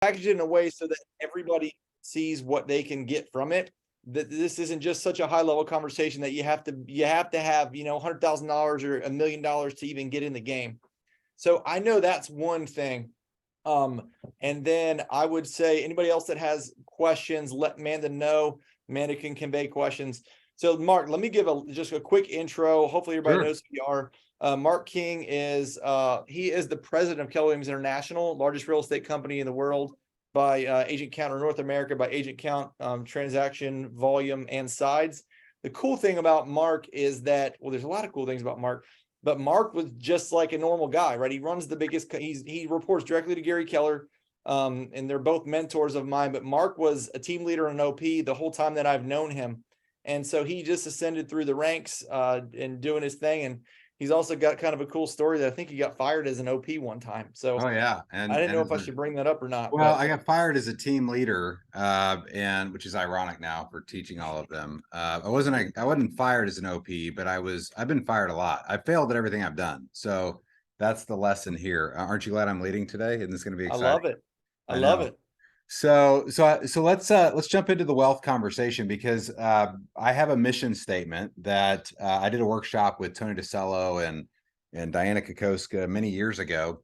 package it in a way so that everybody sees what they can get from it. That this isn't just such a high level conversation that you have to have, $100,000 or $1 million to even get in the game. So I know that's one thing. And then I would say anybody else that has questions, let Amanda know. Amanda can convey questions. So Marc, let me give just a quick intro. Hopefully everybody knows who you are. Marc King is he is the president of KW International, largest real estate company in the world by agent count, or North America by agent count, transaction volume, and sides. The cool thing about Marc is that, well, there's a lot of cool things about Marc, but Marc was just like a normal guy, right? He runs the biggest, he reports directly to Gary Keller, and they're both mentors of mine, but Marc was a team leader in OP the whole time that I've known him. And so he just ascended through the ranks and doing his thing. And he's also got kind of a cool story that I think he got fired as an OP one time. So oh yeah, I didn't know if I should bring that up or not. Well, I got fired as a team leader, and which is ironic now for teaching all of them. I wasn't fired as an OP, but I've been fired a lot. I failed at everything I've done. So that's the lesson here. Aren't you glad I'm leading today? Isn't this going to be exciting? I love it. I love it. So let's jump into the wealth conversation, because I have a mission statement that I did a workshop with Tony DeCello and Diana Kokoska many years ago.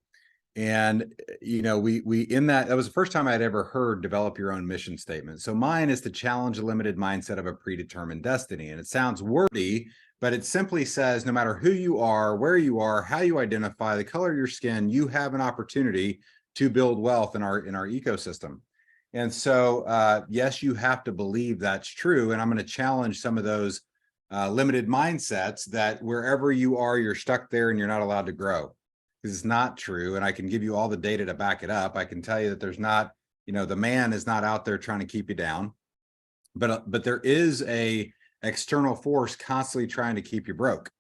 And, we in that was the first time I'd ever heard develop your own mission statement. So mine is to challenge the limited mindset of a predetermined destiny. And it sounds wordy, but it simply says, no matter who you are, where you are, how you identify, the color of your skin, you have an opportunity to build wealth in our ecosystem. And so, yes, you have to believe that's true. And I'm going to challenge some of those limited mindsets that wherever you are, you're stuck there and you're not allowed to grow. Is not true. And I can give you all the data to back it up. I can tell you that there's not, the man is not out there trying to keep you down, but there is a external force constantly trying to keep you broke.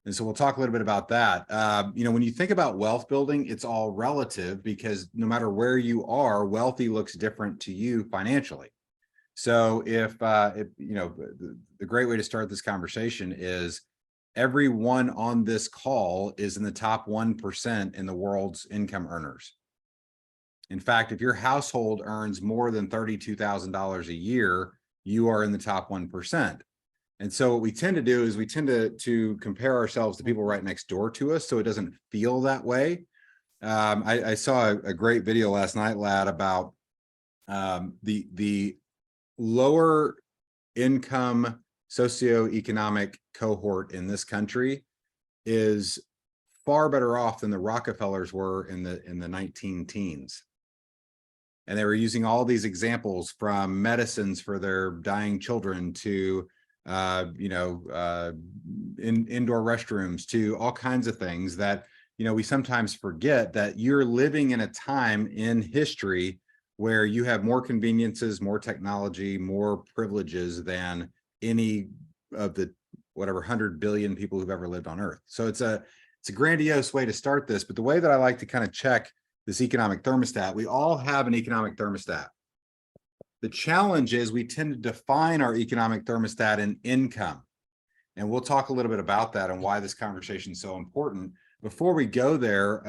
And so we'll talk a little bit about that. When you think about wealth building, it's all relative, because no matter where you are, wealthy looks different to you financially. So if the great way to start this conversation is, everyone on this call is in the top 1% in the world's income earners. In fact, if your household earns more than $32,000 a year, you are in the top 1%. And so what we tend to do is we tend to compare ourselves to people right next door to us, so it doesn't feel that way. I saw a great video last night, Lad, about the lower income socioeconomic cohort in this country is far better off than the Rockefellers were in the 19 teens. And they were using all these examples, from medicines for their dying children to indoor restrooms, to all kinds of things that we sometimes forget, that you're living in a time in history where you have more conveniences, more technology, more privileges than any of the 100 billion people who've ever lived on Earth. So it's a grandiose way to start this, but the way that I like to kind of check this economic thermostat, we all have an economic thermostat. The challenge is we tend to define our economic thermostat in income. And we'll talk a little bit about that and why this conversation is so important. Before we go there,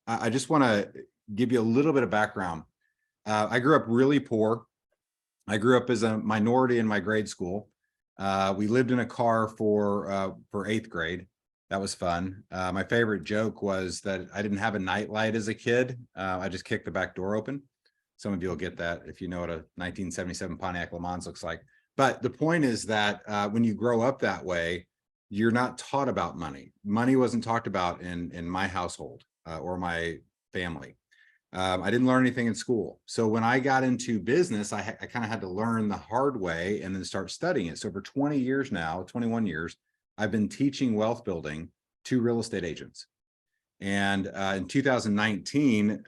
I just want to give you a little bit of background. I grew up really poor. I grew up as a minority in my grade school. We lived in a car for 8th grade. That was fun. My favorite joke was that I didn't have a nightlight as a kid. I just kicked the back door open. Some of you will get that if you know what a 1977 Pontiac Le Mans looks like. But the point is that when you grow up that way, you're not taught about money. Money wasn't talked about in my household or my family. I didn't learn anything in school. So when I got into business, I kind of had to learn the hard way and then start studying it. So for 20 years now, 21 years, I've been teaching wealth building to real estate agents. And in 2019,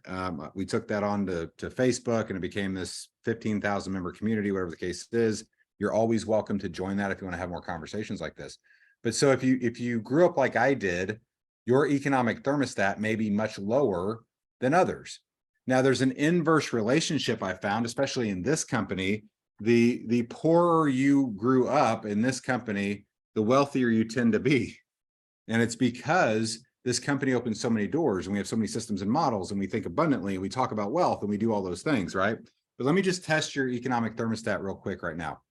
we took that on to Facebook, and it became this 15,000 member community, whatever the case is. You're always welcome to join that if you want to have more conversations like this. But so if you grew up like I did, your economic thermostat may be much lower than others. Now, there's an inverse relationship I found, especially in this company. The poorer you grew up in this company, the wealthier you tend to be. And it's because this company opens so many doors and we have so many systems and models and we think abundantly and we talk about wealth and we do all those things, right? But let me just test your economic thermostat real quick right now.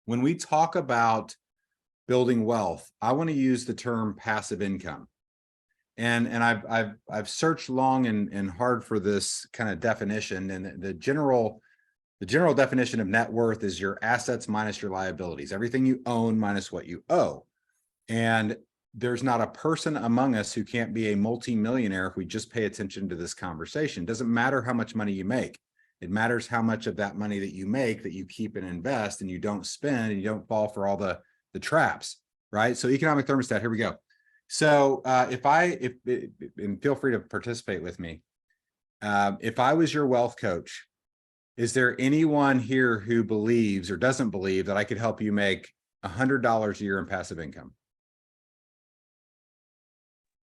When we talk about building wealth, I want to use the term passive income. And I've searched long and hard for this kind of definition, and the general definition of net worth is your assets minus your liabilities, everything you own minus what you owe. And there's not a person among us who can't be a multimillionaire if we just pay attention to this conversation. It doesn't matter how much money you make. It matters how much of that money that you make that you keep and invest and you don't spend and you don't fall for all the traps, right? So economic thermostat, here we go. So and feel free to participate with me. If I was your wealth coach, is there anyone here who believes or doesn't believe that I could help you make $100 a year in passive income?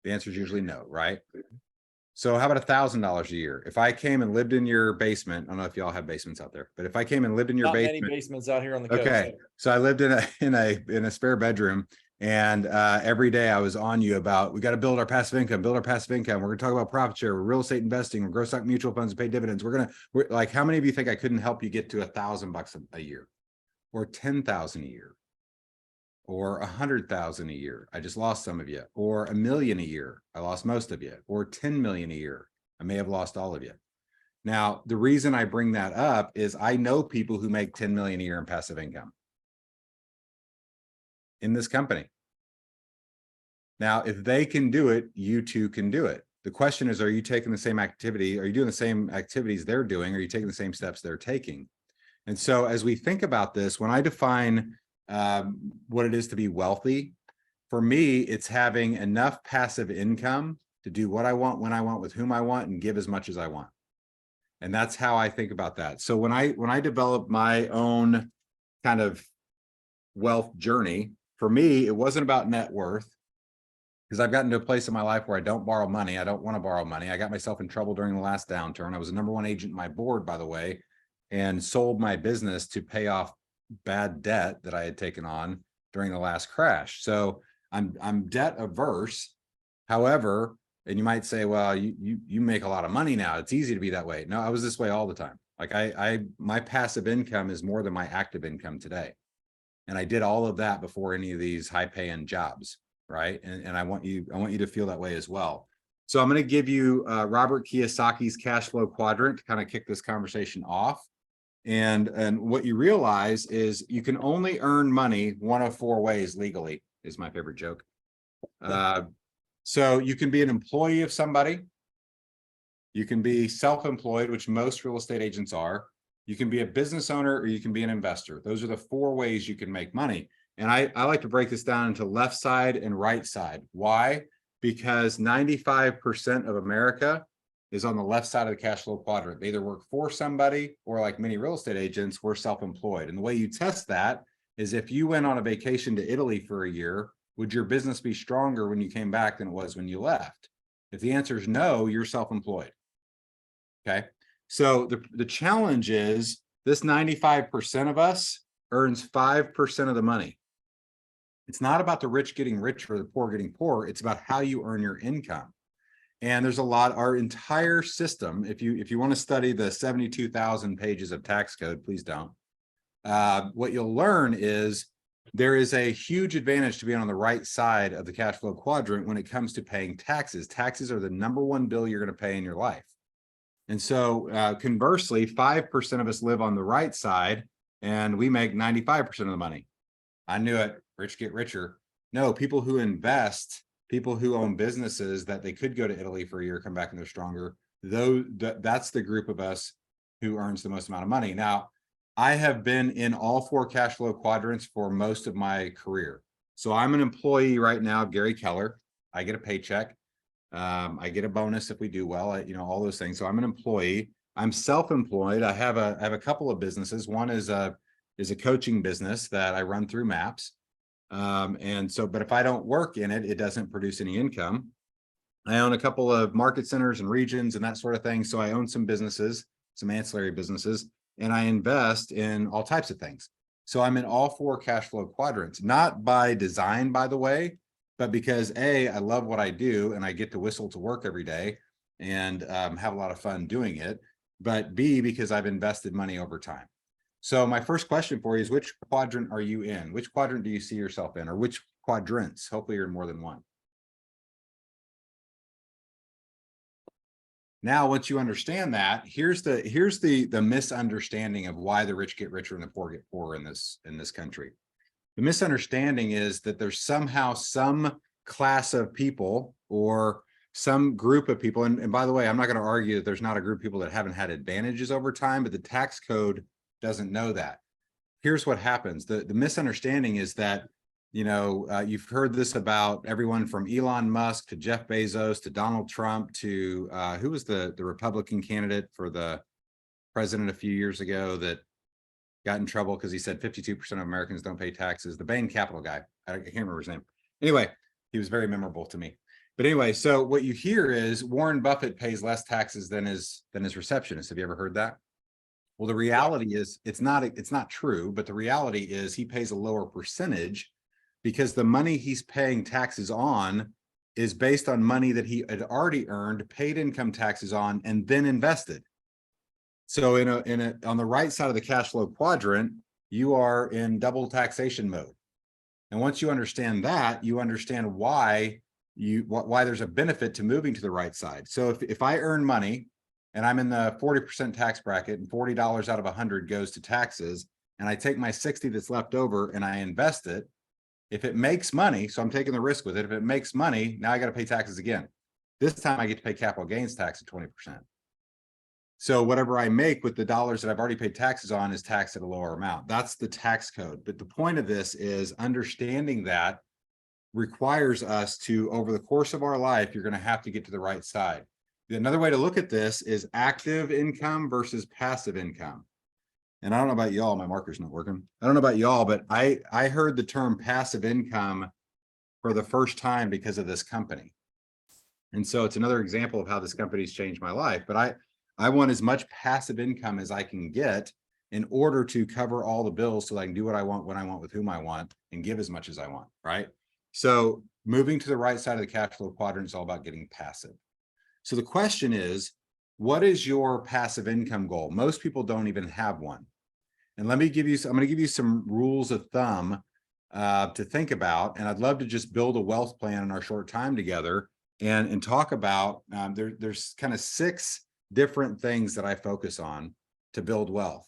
The answer is usually no, right? So how about $1,000 a year? If I came and lived in your basement, I don't know if y'all have basements out there, but if I came and lived in your Not basement, many basements out here on the coast. okay. So I lived in a spare bedroom, and every day I was on you about, we got to build our passive income, We're going to talk about profit share, we're real estate investing, we're growth stock mutual funds and pay dividends. We're like, how many of you think I couldn't help you get to $1,000 a year, or 10,000 a year, or 100,000 a year? I just lost some of you. Or 1 million a year. I lost most of you. Or 10 million a year. I may have lost all of you. Now, the reason I bring that up is I know people who make 10 million a year in passive income in this company. Now, if they can do it, you too can do it. The question is, are you taking the same activity? Are you doing the same activities they're doing? Are you taking the same steps they're taking? And so as we think about this, when I define what it is to be wealthy, for me, it's having enough passive income to do what I want, when I want, with whom I want, and give as much as I want. And that's how I think about that. So when I developed my own kind of wealth journey, for me, it wasn't about net worth, because I've gotten to a place in my life where I don't borrow money. I don't want to borrow money. I got myself in trouble during the last downturn. I was the #1 agent in my board, by the way, and sold my business to pay off bad debt that I had taken on during the last crash. So I'm debt averse. However, and you might say, well, you make a lot of money now, it's easy to be that way. No, I was this way all the time. Like my passive income is more than my active income today. And I did all of that before any of these high paying jobs, right? And I want you to feel that way as well. So I'm going to give you Robert Kiyosaki's cash flow quadrant to kind of kick this conversation off. And what you realize is you can only earn money one of 4 ways legally, is my favorite joke. So you can be an employee of somebody. You can be self-employed, which most real estate agents are. You can be a business owner, or you can be an investor. Those are the 4 ways you can make money. And I like to break this down into left side and right side. Why? Because 95% of America is on the left side of the cash flow quadrant. They either work for somebody, or like many real estate agents, we're self-employed. And the way you test that is, if you went on a vacation to Italy for a year, would your business be stronger when you came back than it was when you left? If the answer is no, you're self-employed. Okay. So the challenge is, this 95% of us earns 5% of the money. It's not about the rich getting richer or the poor getting poorer. It's about how you earn your income. And there's our entire system. If you want to study the 72,000 pages of tax code, please don't. What you'll learn is there is a huge advantage to being on the right side of the cash flow quadrant when it comes to paying taxes. Taxes are the #1 bill you're going to pay in your life. And so conversely, 5% of us live on the right side and we make 95% of the money. I knew it. Rich get richer. No, people who invest, people who own businesses that they could go to Italy for a year, come back and they're stronger. That's the group of us who earns the most amount of money. Now, I have been in all 4 cash flow quadrants for most of my career. So I'm an employee right now, Gary Keller. I get a paycheck. I get a bonus if we do well, all those things. So I'm an employee. I'm self-employed. I have a couple of businesses. One is a coaching business that I run through Maps. But if I don't work in it, it doesn't produce any income. I own a couple of market centers and regions and that sort of thing. So I own some businesses, some ancillary businesses, and I invest in all types of things. So I'm in all 4 cash flow quadrants, not by design, by the way, but because A, I love what I do and I get to whistle to work every day and have a lot of fun doing it, but B, because I've invested money over time. So my first question for you is, which quadrant are you in? Which quadrant do you see yourself in, or which quadrants? Hopefully you're in more than one. Now, once you understand that, here's the misunderstanding of why the rich get richer and the poor get poorer in this country. The misunderstanding is that there's somehow some class of people or some group of people, and by the way, I'm not going to argue that there's not a group of people that haven't had advantages over time, but the tax code doesn't know that. Here's what happens. The misunderstanding is that, you've heard this about everyone from Elon Musk to Jeff Bezos to Donald Trump to who was the Republican candidate for the president a few years ago that got in trouble because he said 52% of Americans don't pay taxes. The Bain Capital guy. I can't remember his name. Anyway, he was very memorable to me. But anyway, so what you hear is Warren Buffett pays less taxes than his receptionist. Have you ever heard that? Well, the reality is it's not true, but the reality is he pays a lower percentage because the money he's paying taxes on is based on money that he had already earned, paid income taxes on, and then invested. So on the right side of the cash flow quadrant, you are in double taxation mode. And once you understand that, you understand why there's a benefit to moving to the right side. So if I earn money and I'm in the 40% tax bracket and $40 out of 100 goes to taxes, and I take my 60 that's left over and I invest it, if it makes money, so I'm taking the risk with it. If it makes money, now I got to pay taxes again. This time I get to pay capital gains tax at 20%. So whatever I make with the dollars that I've already paid taxes on is taxed at a lower amount. That's the tax code. But the point of this is understanding that requires us to, over the course of our life, you're going to have to get to the right side. Another way to look at this is active income versus passive income. And I don't know about y'all, my marker's not working. I don't know about y'all, but I heard the term passive income for the first time because of this company. And so it's another example of how this company's changed my life. But I want as much passive income as I can get in order to cover all the bills so that I can do what I want, when I want, with whom I want, and give as much as I want, right? So moving to the right side of the cash flow quadrant is all about getting passive. So the question is, what is your passive income goal? Most people don't even have one. And I'm going to give you some rules of thumb to think about. And I'd love to just build a wealth plan in our short time together and talk about, there's kind of 6 different things that I focus on to build wealth.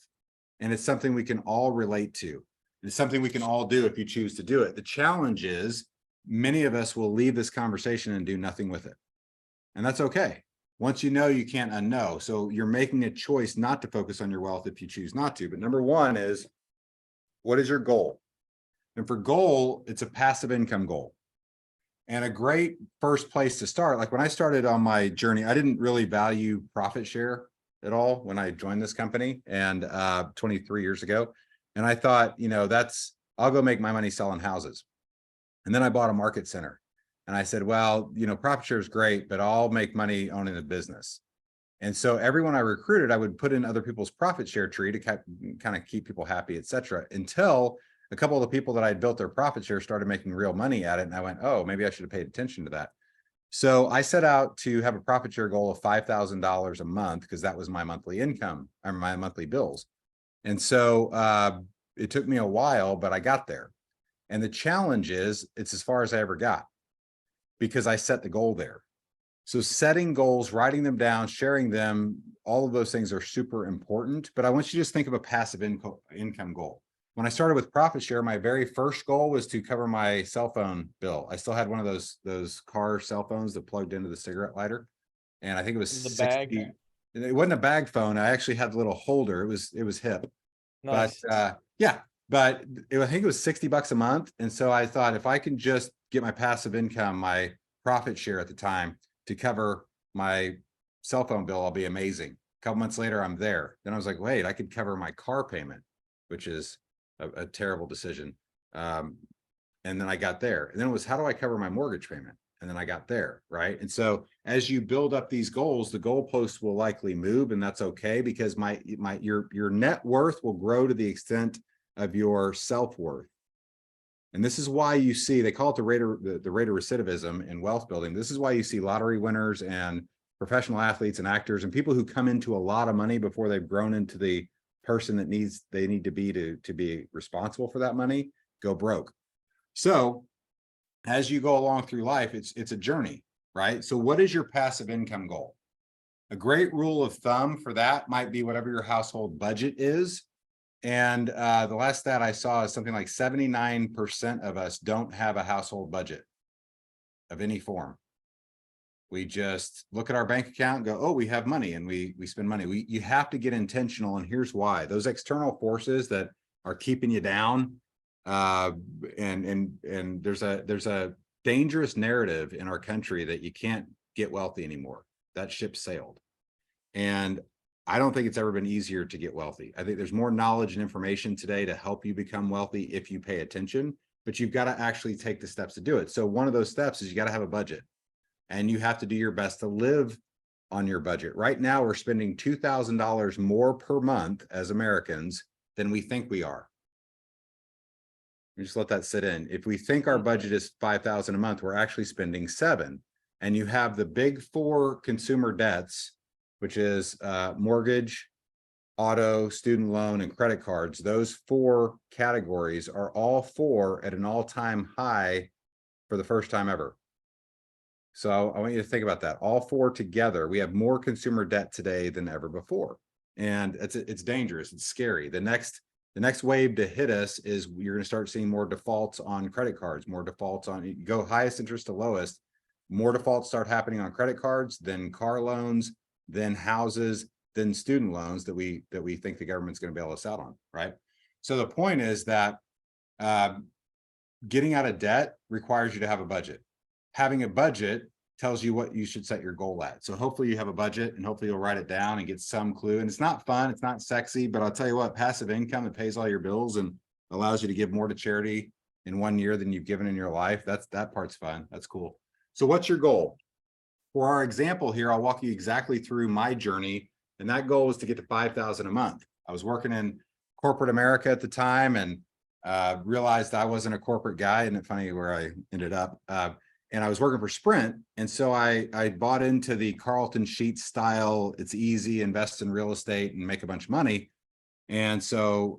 And it's something we can all relate to. It's something we can all do if you choose to do it. The challenge is many of us will leave this conversation and do nothing with it. And that's okay. Once you know, you can't unknow. So you're making a choice not to focus on your wealth if you choose not to. But number 1 is, what is your goal? And for goal, it's a passive income goal. And a great first place to start, like when I started on my journey, I didn't really value profit share at all when I joined this company, and 23 years ago. And I thought, I'll go make my money selling houses. And then I bought a market center. And I said, well, profit share is great, but I'll make money owning the business. And so everyone I recruited, I would put in other people's profit share tree to kind of keep people happy, et cetera, until a couple of the people that I built their profit share started making real money at it. And I went, oh, maybe I should have paid attention to that. So I set out to have a profit share goal of $5,000 a month because that was my monthly income or my monthly bills. And so it took me a while, but I got there. And the challenge is it's as far as I ever got, because I set the goal there. So setting goals, writing them down, sharing them, all of those things are super important. But I want you to just think of a passive income goal. When I started with profit share, my very first goal was to cover my cell phone bill. I still had one of those car cell phones that plugged into the cigarette lighter. And I think it was The 60. bag. It wasn't a bag phone. I actually had the little holder. It was hip. Nice. But I think it was $60 a month. And so I thought, if I can just get my passive income, my profit share at the time, to cover my cell phone bill, I'll be amazing. A couple months later, I'm there. Then I was like, wait, I could cover my car payment, which is a terrible decision. And then I got there. And then it was, how do I cover my mortgage payment? And then I got there, right? And so as you build up these goals, the goalposts will likely move, and that's okay, because your net worth will grow to the extent of your self-worth. And this is why you see, they call it the rate of recidivism in wealth building. This is why you see lottery winners and professional athletes and actors and people who come into a lot of money before they've grown into the person that they need to be responsible for that money, go broke. So as you go along through life, it's a journey, right? So what is your passive income goal? A great rule of thumb for that might be whatever your household budget is. And the last stat I saw is something like 79% of us don't have a household budget of any form. We just look at our bank account and go, oh, we have money, and we spend money. You have to get intentional, and here's why. Those external forces that are keeping you down, and there's a dangerous narrative in our country that you can't get wealthy anymore. That ship sailed. And I don't think it's ever been easier to get wealthy. I think there's more knowledge and information today to help you become wealthy if you pay attention, but you've got to actually take the steps to do it. So one of those steps is you got to have a budget, and you have to do your best to live on your budget. Right now, we're spending $2,000 more per month as Americans than we think we are. Just let that sit in. If we think our budget is $5,000 a month, we're actually spending $7,000. And you have the big four consumer debts, which is mortgage, auto, student loan, and credit cards. Those four categories are all four at an all-time high for the first time ever. So I want you to think about that. All four together, we have more consumer debt today than ever before. And it's dangerous. It's scary. The next wave to hit us is you're going to start seeing more defaults on credit cards, more defaults on, you go highest interest to lowest, more defaults start happening on credit cards, then car loans, then houses, then student loans that we think the government's going to bail us out on, right? So the point is that getting out of debt requires you to have a budget. Having a budget tells you what you should set your goal at. So hopefully you have a budget, and hopefully you'll write it down and get some clue. And it's not fun, it's not sexy, but I'll tell you what, passive income that pays all your bills and allows you to give more to charity in 1 year than you've given in your life, that part's fun. That's cool. So what's your goal? For our example here, I'll walk you exactly through my journey, and that goal was to get to $5,000 a month. I was working in corporate America at the time, and realized I wasn't a corporate guy. Isn't it funny where I ended up? And I was working for Sprint, and so I bought into the Carlton Sheets style. It's easy, invest in real estate and make a bunch of money. And so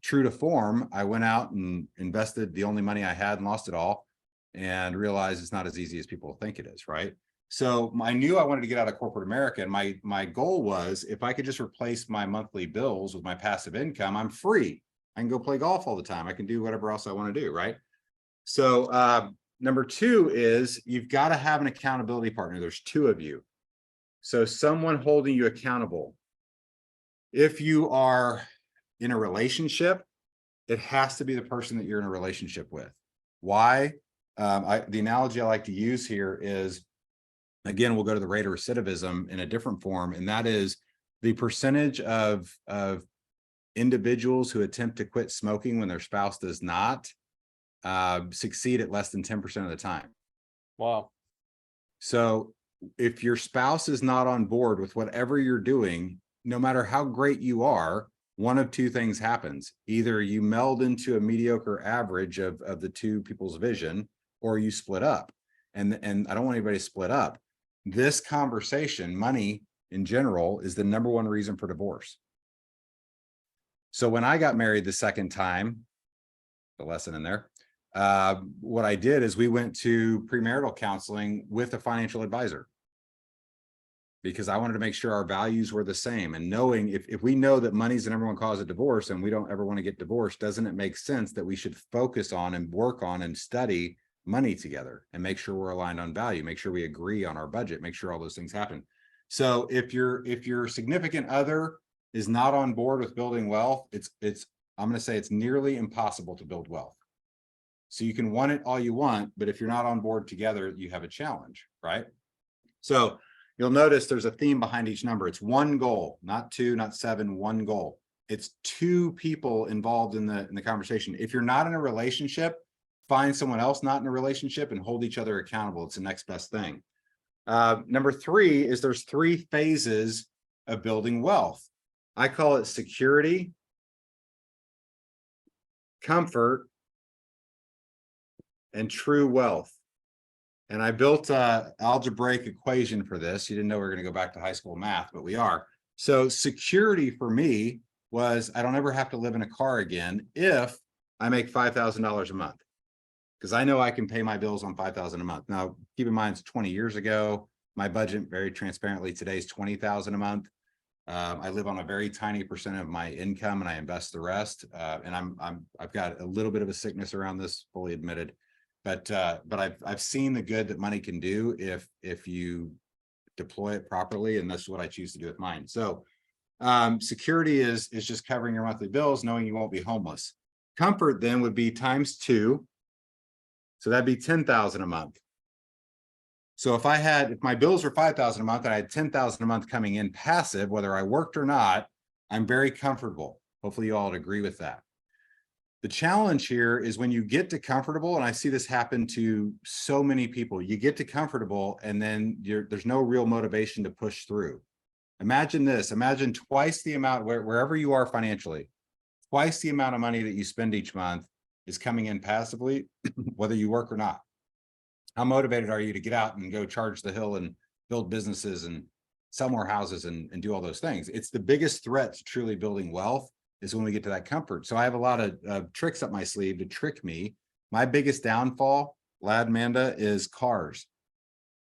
true to form, I went out and invested the only money I had and lost it all, and realized it's not as easy as people think it is, right? So I knew I wanted to get out of corporate America, and my goal was, if I could just replace my monthly bills with my passive income, I'm free. I can go play golf all the time. I can do whatever else I want to do, right? So number two is you've got to have an accountability partner. There's two of you. So someone holding you accountable. If you are in a relationship, it has to be the person that you're in a relationship with. Why? The analogy I like to use here is, again, we'll go to the rate of recidivism in a different form, and that is the percentage of individuals who attempt to quit smoking when their spouse does not succeed at less than 10% of the time. Wow. So if your spouse is not on board with whatever you're doing, no matter how great you are, one of two things happens. Either you meld into a mediocre average of the two people's vision, or you split up. And I don't want anybody to split up. This conversation, money in general, is the number one reason for divorce. So when I got married the second time, the lesson in there, what I did is we went to premarital counseling with a financial advisor, because I wanted to make sure our values were the same. And knowing if we know that money's the number one cause of divorce, and we don't ever want to get divorced, doesn't it make sense that we should focus on and work on and study money together and make sure we're aligned on value, make sure we agree on our budget, make sure all those things happen. So if your significant other is not on board with building wealth, I'm going to say it's nearly impossible to build wealth. So you can want it all you want, but if you're not on board together, you have a challenge, right? So you'll notice there's a theme behind each number. It's one goal, not two, not seven, one goal. It's two people involved in the conversation. If you're not in a relationship, find someone else not in a relationship and hold each other accountable. It's the next best thing. Number three is there's three phases of building wealth. I call it security, comfort, and true wealth. And I built a algebraic equation for this. You didn't know we were going to go back to high school math, but we are. So security for me was I don't ever have to live in a car again if I make $5,000 a month, because I know I can pay my bills on $5,000 a month. Now, keep in mind, it's 20 years ago. My budget, very transparently, today is $20,000 a month. I live on a very tiny percent of my income, and I invest the rest. And I've got a little bit of a sickness around this, fully admitted. But I've seen the good that money can do if you deploy it properly, and that's what I choose to do with mine. So security is just covering your monthly bills, knowing you won't be homeless. Comfort then would be times 2, so that'd be 10,000 a month. So if my bills were 5,000 a month and I had 10,000 a month coming in passive, whether I worked or not, I'm very comfortable. Hopefully you all would agree with that. The challenge here is when you get to comfortable, and I see this happen to so many people, you get to comfortable and then there's no real motivation to push through. Imagine this, imagine twice the amount, wherever you are financially, twice the amount of money that you spend each month is coming in passively, whether you work or not. How motivated are you to get out and go charge the hill and build businesses and sell more houses and do all those things? It's the biggest threat to truly building wealth is when we get to that comfort. So I have a lot of tricks up my sleeve to trick me. My biggest downfall, Lad Manda, is cars.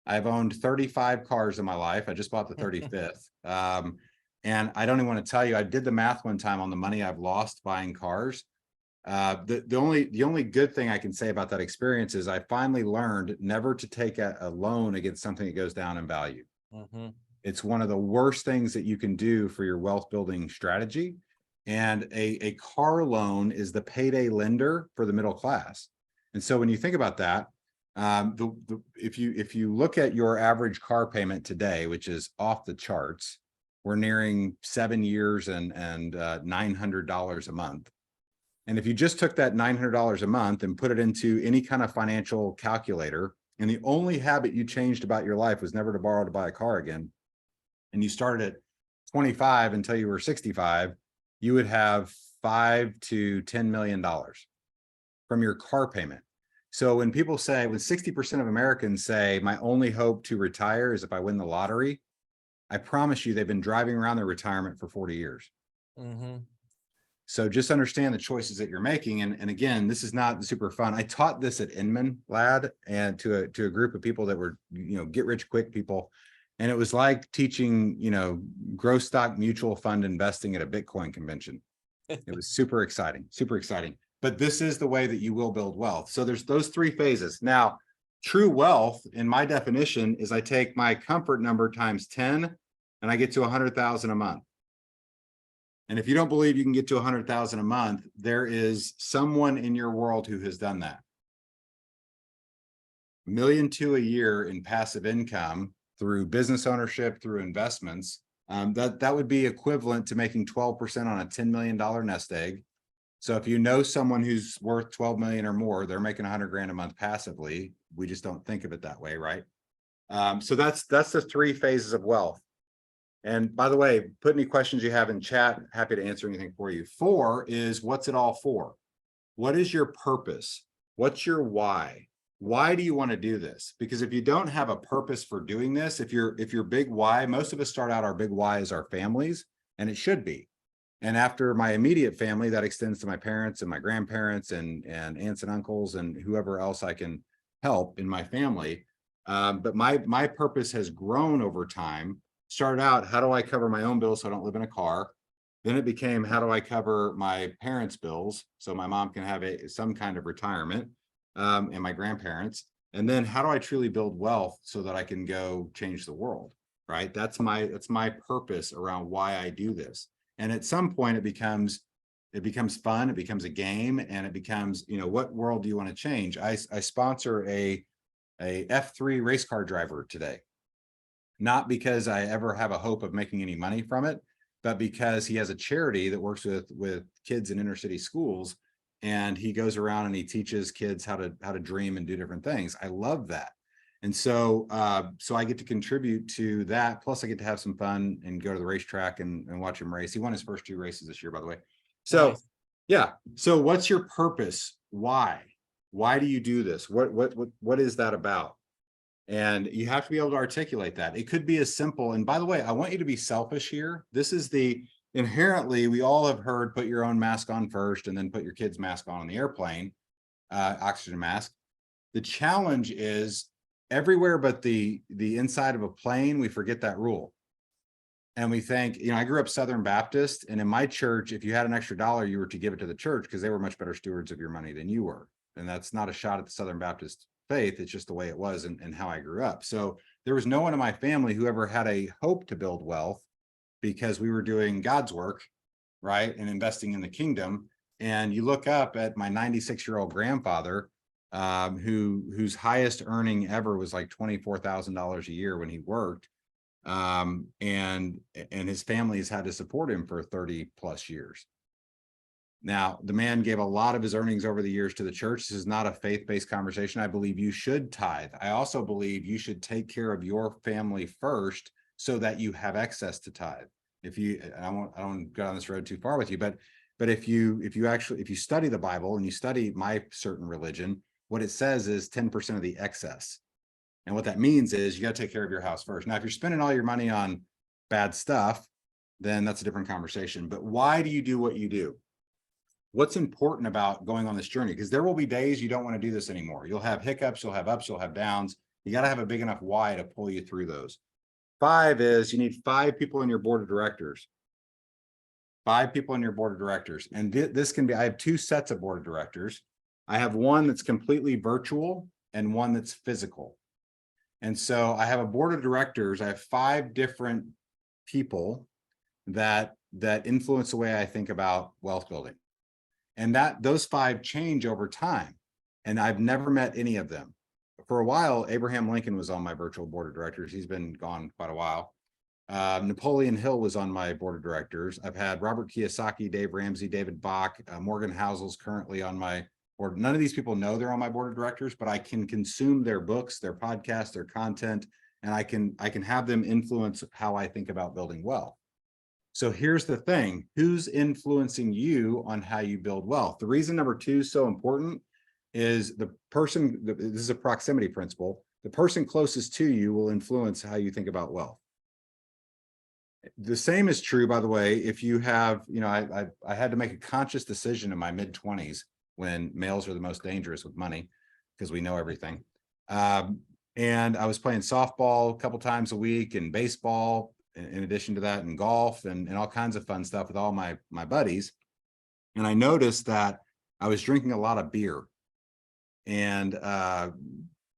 I've owned 35 cars in my life. I just bought the 35th. And I don't even want to tell you, I did the math one time on the money I've lost buying cars. The only good thing I can say about that experience is I finally learned never to take a loan against something that goes down in value. It's one of the worst things that you can do for your wealth building strategy. And a car loan is the payday lender for the middle class. And so when you think about that, if you look at your average car payment today, which is off the charts, we're nearing 7 years and $900 a month. And if you just took that $900 a month and put it into any kind of financial calculator, and the only habit you changed about your life was never to borrow to buy a car again, and you started at 25 until you were 65, you would have $5 to $10 million from your car payment. So when people say, when 60% of Americans say, my only hope to retire is if I win the lottery, I promise you they've been driving around their retirement for 40 years. So just understand the choices that you're making. And again, this is not super fun. I taught this at Inman, Lad, and to a group of people that were, get rich quick people. And it was like teaching, growth stock mutual fund investing at a Bitcoin convention. It was super exciting, super exciting. But this is the way that you will build wealth. So there's those 3 phases. Now, true wealth, in my definition, is I take my comfort number times 10, and I get to 100,000 a month. And if you don't believe you can get to 100,000 a month, there is someone in your world who has done that. $1.2 million a year in passive income through business ownership, through investments, that would be equivalent to making 12% on a $10 million nest egg. So if you know someone who's worth 12 million or more, they're making 100 grand a month passively. We just don't think of it that way, right? So that's the 3 phases of wealth. And by the way, put any questions you have in chat. Happy to answer anything for you. 4 is, what's it all for? What is your purpose? What's your why? Why do you want to do this? Because if you don't have a purpose for doing this, if your big why, most of us start out our big why is our families, and it should be. And after my immediate family, that extends to my parents and my grandparents and aunts and uncles and whoever else I can help in my family. But my purpose has grown over time. Started out, how do I cover my own bills so I don't live in a car? Then it became, how do I cover my parents' bills so my mom can have some kind of retirement, and my grandparents? And then how do I truly build wealth so that I can go change the world, right? That's my purpose around why I do this. And at some point it becomes fun, it becomes a game, and it becomes, what world do you want to change? I sponsor a F3 race car driver today. Not because I ever have a hope of making any money from it, but because he has a charity that works with kids in inner city schools, and he goes around and he teaches kids how to dream and do different things. I love that. And so I get to contribute to that. Plus I get to have some fun and go to the racetrack and watch him race. He won his first 2 races this year, by the way. So nice. Yeah. So what's your purpose? Why? Why do you do this? What is that about? And you have to be able to articulate that. It could be as simple. And by the way, I want you to be selfish here. This is the inherently, we all have heard put your own mask on first and then put your kid's mask on the airplane, oxygen mask. The challenge is everywhere but the inside of a plane, we forget that rule. And we think, I grew up Southern Baptist, and in my church, if you had an extra dollar, you were to give it to the church because they were much better stewards of your money than you were. And that's not a shot at the Southern Baptist faith. It's just the way it was and how I grew up. So there was no one in my family who ever had a hope to build wealth because we were doing God's work, right? And investing in the kingdom. And you look up at my 96-year-old grandfather, whose highest earning ever was like $24,000 a year when he worked. And his family has had to support him for 30 plus years. Now, the man gave a lot of his earnings over the years to the church. This is not a faith-based conversation. I believe you should tithe. I also believe you should take care of your family first so that you have access to tithe. If you, I don't go down this road too far with you, but if you study the Bible and you study my certain religion, what it says is 10% of the excess. And what that means is you got to take care of your house first. Now, if you're spending all your money on bad stuff, then that's a different conversation. But why do you do what you do? What's important about going on this journey? Because there will be days you don't want to do this anymore. You'll have hiccups, you'll have ups, you'll have downs. You got to have a big enough why to pull you through those. 5 is you need 5 people in your board of directors. 5 people in your board of directors. And this can be, I have 2 sets of board of directors. I have one that's completely virtual and one that's physical. And so I have a board of directors. I have 5 different people that influence the way I think about wealth building. And those 5 change over time. And I've never met any of them. For a while, Abraham Lincoln was on my virtual board of directors. He's been gone quite a while. Napoleon Hill was on my board of directors. I've had Robert Kiyosaki, Dave Ramsey, David Bach, Morgan Housel's currently on my board. None of these people know they're on my board of directors, but I can consume their books, their podcasts, their content, and I can have them influence how I think about building wealth. So here's the thing, who's influencing you on how you build wealth? The reason number 2 is so important is the person, this is a proximity principle, the person closest to you will influence how you think about wealth. The same is true, by the way, if you have, I had to make a conscious decision in my mid-20s when males are the most dangerous with money because we know everything. And I was playing softball a couple times a week and baseball in addition to that and golf and all kinds of fun stuff with all my buddies. And I noticed that I was drinking a lot of beer and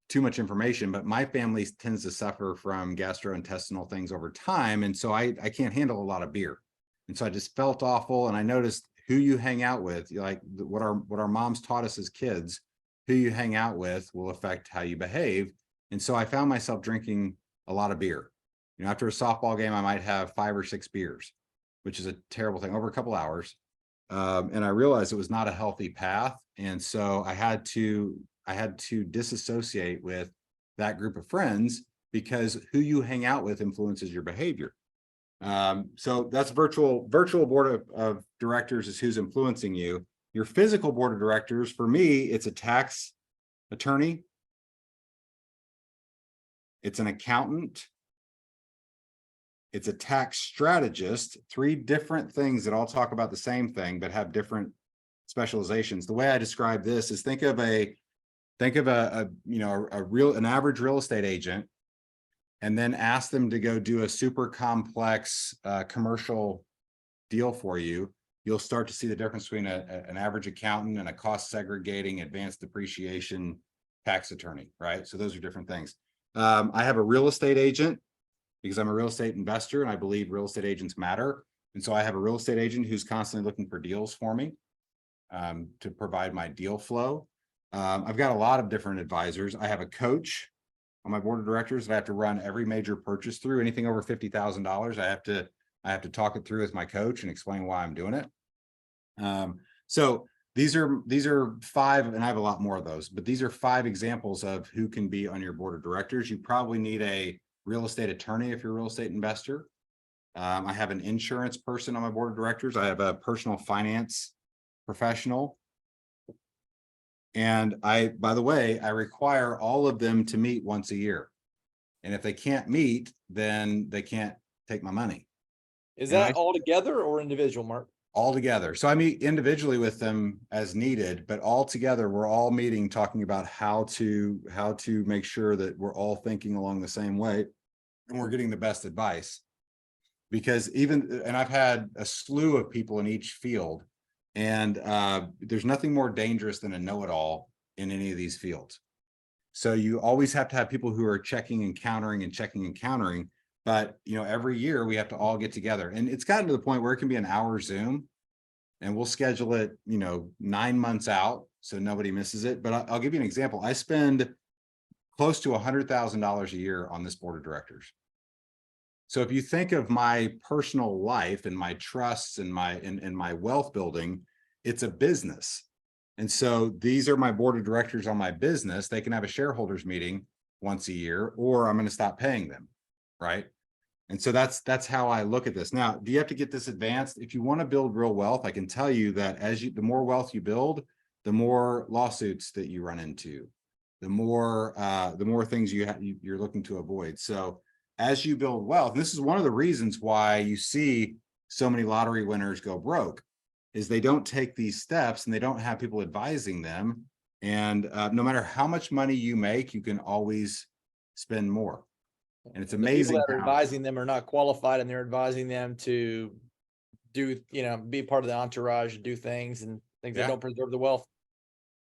too much information, but my family tends to suffer from gastrointestinal things over time. And so I can't handle a lot of beer. And so I just felt awful. And I noticed who you hang out with, like what our moms taught us as kids, who you hang out with will affect how you behave. And so I found myself drinking a lot of beer. After a softball game, I might have 5 or 6 beers, which is a terrible thing over a couple hours. And I realized it was not a healthy path. And so I had to disassociate with that group of friends because who you hang out with influences your behavior. So that's virtual board of directors is who's influencing you. Your physical board of directors, for me, it's a tax attorney. It's an accountant. It's a tax strategist, 3 different things that all talk about the same thing, but have different specializations. The way I describe this is think of an average real estate agent, and then ask them to go do a super complex commercial deal for you. You'll start to see the difference between an average accountant and a cost segregating advanced depreciation tax attorney, right? So those are different things. I have a real estate agent because I'm a real estate investor and I believe real estate agents matter. And so I have a real estate agent who's constantly looking for deals for me to provide my deal flow. I've got a lot of different advisors. I have a coach on my board of directors that I have to run every major purchase through. Anything over $50,000, I have to talk it through with my coach and explain why I'm doing it. So these are 5, and I have a lot more of those, but these are 5 examples of who can be on your board of directors. You probably need a real estate attorney if you're a real estate investor. I have an insurance person on my board of directors. I have a personal finance professional. And by the way, I require all of them to meet once a year. And if they can't meet, then they can't take my money. Is And that all together or individual, Mark? all together. So I meet individually with them as needed, but all together, we're all meeting, talking about how to make sure that we're all thinking along the same way and we're getting the best advice. Because and I've had a slew of people in each field, and there's nothing more dangerous than a know-it-all in any of these fields. So you always have to have people who are checking and countering and checking and countering. But, every year we have to all get together, and it's gotten to the point where it can be an hour Zoom, and we'll schedule it, 9 months out so nobody misses it. But I'll give you an example. I spend close to $100,000 a year on this board of directors. So if you think of my personal life and my trusts and my wealth building, it's a business. And so these are my board of directors on my business. They can have a shareholders meeting once a year, or I'm going to stop paying them. Right. And so that's how I look at this. Now, do you have to get this advanced? If you want to build real wealth, I can tell you that the more wealth you build, the more lawsuits that you run into, the more things you're looking to avoid. So as you build wealth, this is one of the reasons why you see so many lottery winners go broke, is they don't take these steps and they don't have people advising them. And no matter how much money you make, you can always spend more. And it's amazing. The people that are advising them are not qualified, and they're advising them to do, be part of the entourage, do things that don't preserve the wealth.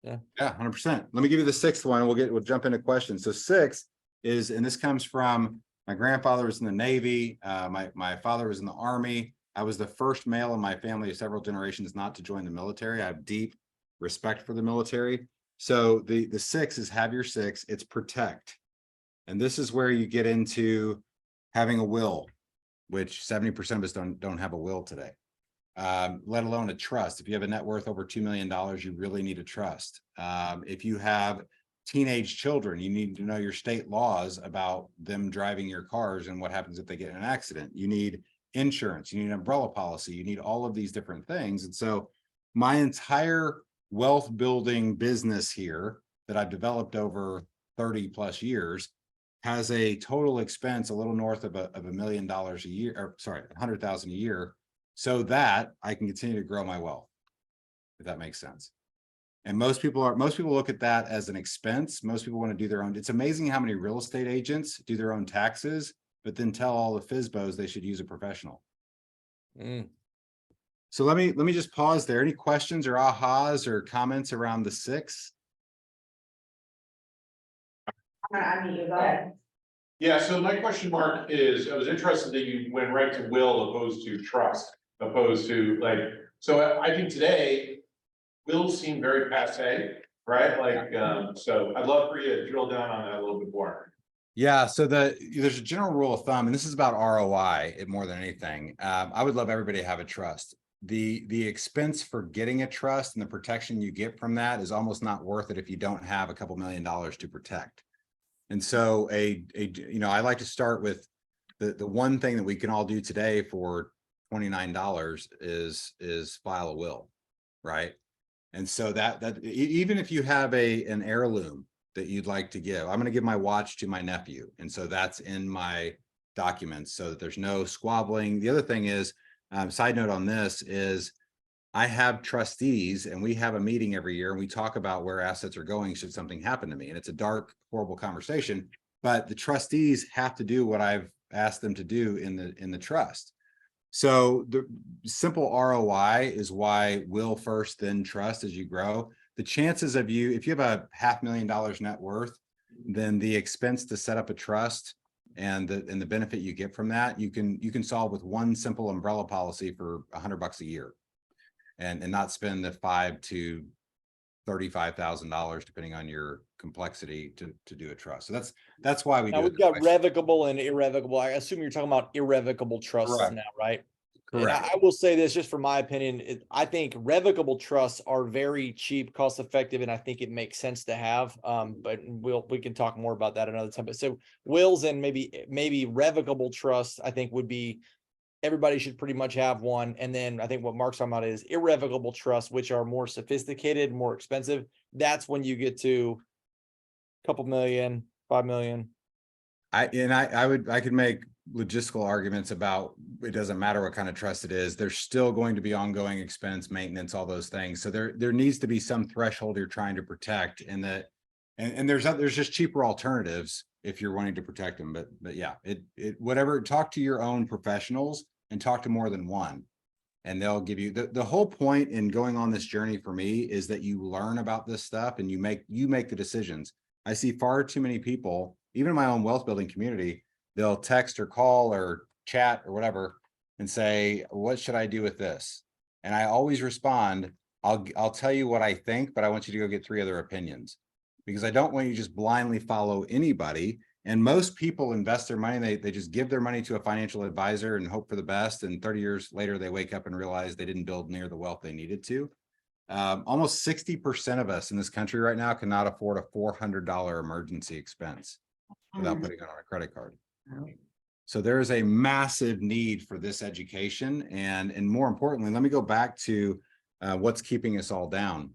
Yeah. 100%. Let me give you the sixth one. We'll jump into questions. So 6 is, and this comes from my grandfather was in the Navy. My father was in the Army. I was the first male in my family of several generations not to join the military. I have deep respect for the military. So the 6 is have your 6. It's protect. And this is where you get into having a will, which 70% of us don't have a will today, let alone a trust. If you have a net worth over $2 million, you really need a trust. If you have teenage children, you need to know your state laws about them driving your cars and what happens if they get in an accident. You need insurance, you need an umbrella policy, you need all of these different things. And so my entire wealth building business here that I've developed over 30 plus years has a total expense a little north of $1 million a year, or sorry, 100,000 a year, so that I can continue to grow my wealth, if that makes sense. And most people look at that as an expense. Most people want to do their own. It's amazing how many real estate agents do their own taxes, but then tell all the FSBOs they should use a professional. So let me just pause there. Any questions or ahas or comments around the 6? I mean, you go ahead. Yeah, so my question, Mark, is I was interested that you went right to will opposed to trust, opposed to so I think today wills seem very passe, right? So I'd love for you to drill down on that a little bit more. Yeah, so there's a general rule of thumb, and this is about ROI more than anything. I would love everybody to have a trust. The expense for getting a trust and the protection you get from that is almost not worth it if you don't have a couple $1 million to protect. And so I like to start with the one thing that we can all do today for $29 is file a will, right? And so that even if you have an heirloom that you'd like to give, I'm going to give my watch to my nephew, and so that's in my documents so that there's no squabbling. The other thing is, side note on this is, I have trustees, and we have a meeting every year, and we talk about where assets are going should something happen to me. And it's a dark, horrible conversation, but the trustees have to do what I've asked them to do in the trust. So the simple ROI is why will first, then trust as you grow. The chances of if you have a $500,000 net worth, then the expense to set up a trust and the benefit you get from that, you can solve with one simple umbrella policy for $100 a year. And not spend the $5,000 to $35,000 depending on your complexity to do a trust. So that's why we've got revocable and irrevocable. I assume you're talking about irrevocable trusts now, right? Correct. And I will say this, just from my opinion, I think revocable trusts are very cheap, cost effective, and I think it makes sense to have. But we can talk more about that another time. But so wills and maybe revocable trusts, I think would be everybody should pretty much have one. And then I think what Mark's talking about is irrevocable trusts, which are more sophisticated, more expensive. That's when you get to a couple million, 5 million. I could make logistical arguments about it doesn't matter what kind of trust it is. There's still going to be ongoing expense, maintenance, all those things. So there needs to be some threshold you're trying to protect, and there's just cheaper alternatives if you're wanting to protect them. But yeah, whatever. Talk to your own professionals and talk to more than one, and they'll give you the whole point in going on this journey for me is that you learn about this stuff and you make the decisions. I see far too many people, even in my own wealth building community, they'll text or call or chat or whatever and say, what should I do with this? And I always respond, I'll tell you what I think, but I want you to go get 3 other opinions, because I don't want you to just blindly follow anybody. And most people invest their money. They just give their money to a financial advisor and hope for the best. And 30 years later, they wake up and realize they didn't build near the wealth they needed to. Almost 60% of us in this country right now cannot afford a $400 emergency expense without putting it on a credit card. So there is a massive need for this education. And more importantly, let me go back to what's keeping us all down.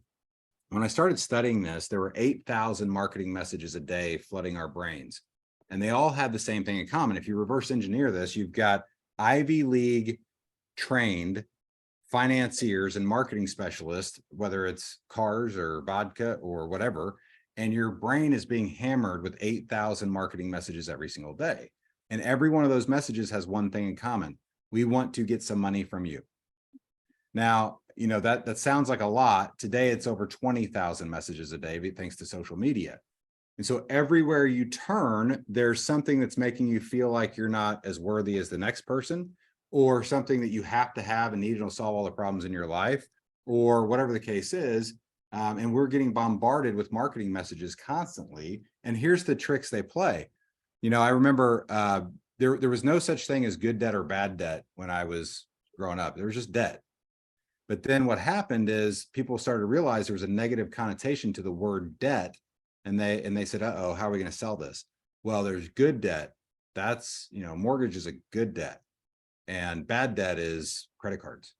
When I started studying this, there were 8,000 marketing messages a day flooding our brains. And they all had the same thing in common. If you reverse engineer this, you've got Ivy League trained financiers and marketing specialists, whether it's cars or vodka or whatever, and your brain is being hammered with 8,000 marketing messages every single day. And every one of those messages has one thing in common. We want to get some money from you. Now, that sounds like a lot. Today, it's over 20,000 messages a day, thanks to social media. And so everywhere you turn, there's something that's making you feel like you're not as worthy as the next person, or something that you have to have and need to solve all the problems in your life, or whatever the case is. And we're getting bombarded with marketing messages constantly. And here's the tricks they play. I remember there was no such thing as good debt or bad debt when I was growing up. There was just debt. But then what happened is people started to realize there was a negative connotation to the word debt. And they said, uh-oh, how are we going to sell this? Well, there's good debt. That's, mortgage is a good debt. And bad debt is credit cards.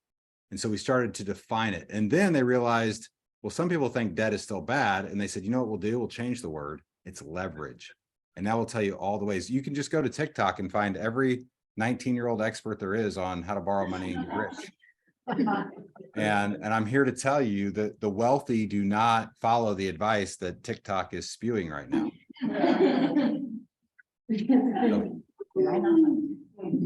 And so we started to define it. And then they realized, well, some people think debt is still bad. And they said, you know what we'll do? We'll change the word. It's leverage. And now we'll tell you all the ways. You can just go to TikTok and find every 19-year-old expert there is on how to borrow money and get rich. And I'm here to tell you that the wealthy do not follow the advice that TikTok is spewing right now.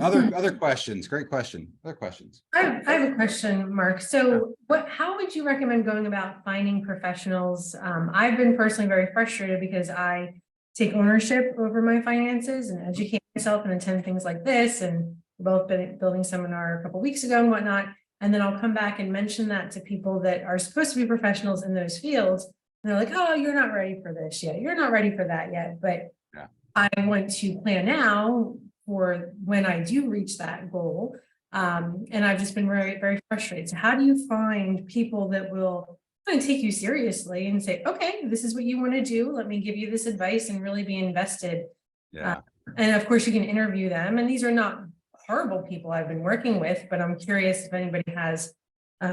Other questions? Great question. Other questions? I have a question, Mark. So how would you recommend going about finding professionals? I've been personally very frustrated because I take ownership over my finances and educate myself and attend things like this. And we've both been building seminar a couple of weeks ago and whatnot. And then I'll come back and mention that to people that are supposed to be professionals in those fields. And they're like, oh, you're not ready for this yet. You're not ready for that yet. But yeah. I want to plan now for when I do reach that goal. And I've just been very, very frustrated. So how do you find people that will take you seriously and say, okay, this is what you want to do. Let me give you this advice and really be invested. Yeah. And of course you can interview them. And these are not horrible people I've been working with, but I'm curious if anybody has